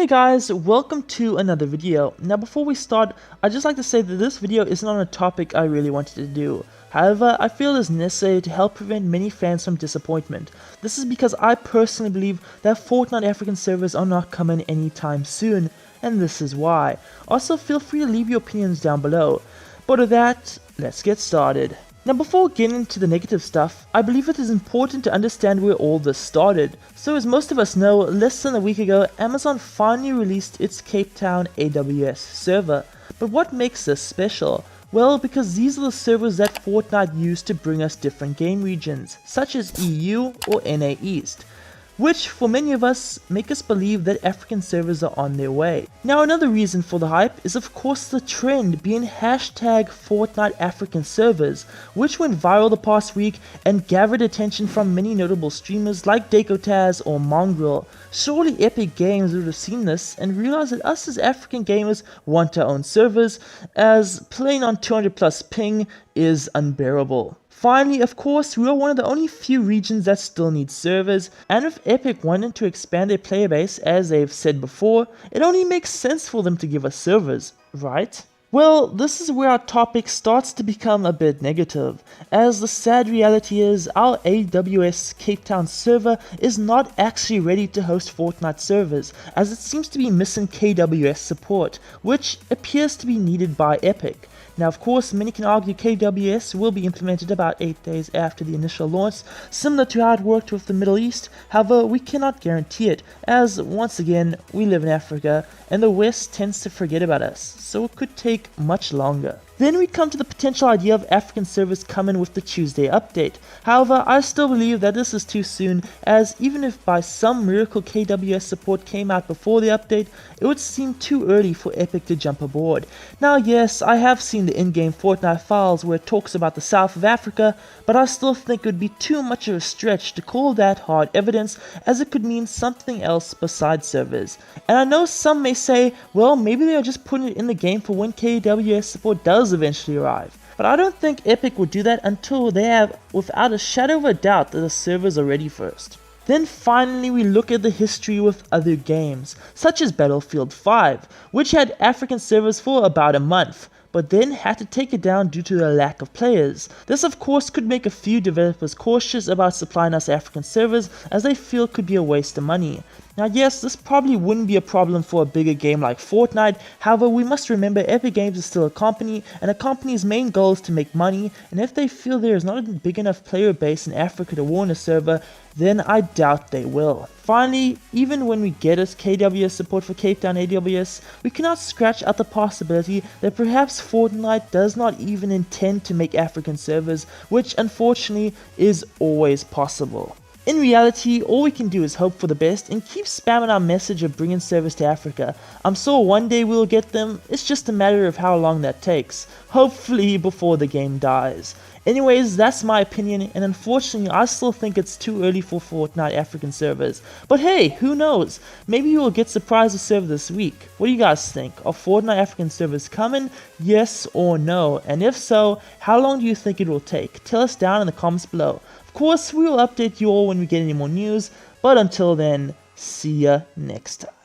Hey guys, welcome to another video. Now before we start, I'd just like to say that this video isn't on a topic I really wanted to do. However, I feel it is necessary to help prevent many fans from disappointment. This is because I personally believe that Fortnite African servers are not coming anytime soon, and this is why. Also, feel free to leave your opinions down below. But with that, let's get started. Now before getting into the negative stuff, I believe it is important to understand where all this started. So as most of us know, less than a week ago, Amazon finally released its Cape Town AWS server. But what makes this special? Well, because these are the servers that Fortnite used to bring us different game regions, such as EU or NA East, which for many of us make us believe that African servers are on their way. Now another reason for the hype is of course the trend being hashtag Fortnite African servers, which went viral the past week and gathered attention from many notable streamers like Dakotaz or Mongrel. Surely Epic Games would have seen this and realized that us as African gamers want our own servers, as playing on 200 plus ping is unbearable. Finally, of course, we are one of the only few regions that still need servers, and if Epic wanted to expand their player base, as they've said before, it only makes sense for them to give us servers, right? Well, this is where our topic starts to become a bit negative, as the sad reality is our AWS Cape Town server is not actually ready to host Fortnite servers, as it seems to be missing KWS support, which appears to be needed by Epic. Now of course, many can argue KWS will be implemented about 8 days after the initial launch, similar to how it worked with the Middle East. However, we cannot guarantee it, as once again, we live in Africa, and the West tends to forget about us, so it could take much longer. Then we come to the potential idea of African servers coming with the Tuesday update. However, I still believe that this is too soon, as even if by some miracle KWS support came out before the update, it would seem too early for Epic to jump aboard. Now yes, I have seen the in-game Fortnite files where it talks about the South of Africa, but I still think it would be too much of a stretch to call that hard evidence, as it could mean something else besides servers. And I know some may say, well, maybe they are just putting it in the game for when KWS support does eventually arrive. But I don't think Epic would do that until they have, without a shadow of a doubt, that the servers are ready first. Then finally we look at the history with other games, such as Battlefield 5, which had African servers for about a month, but then had to take it down due to the lack of players. This of course could make a few developers cautious about supplying us African servers, as they feel it could be a waste of money. Now yes, this probably wouldn't be a problem for a bigger game like Fortnite, however we must remember Epic Games is still a company, and a company's main goal is to make money, and if they feel there is not a big enough player base in Africa to warrant a server, then I doubt they will. Finally, even when we get us KWS support for Cape Town AWS, we cannot scratch out the possibility that perhaps Fortnite does not even intend to make African servers, which unfortunately is always possible. In reality, all we can do is hope for the best and keep spamming our message of bringing servers to Africa. I'm sure one day we'll get them, it's just a matter of how long that takes. Hopefully before the game dies. Anyways, that's my opinion, and unfortunately I still think it's too early for Fortnite African servers. But hey, who knows? Maybe we'll get surprised a server this week. What do you guys think? Are Fortnite African servers coming? Yes or no? And if so, how long do you think it will take? Tell us down in the comments below. Of course, we will update you all when we get any more news, but until then, see ya next time.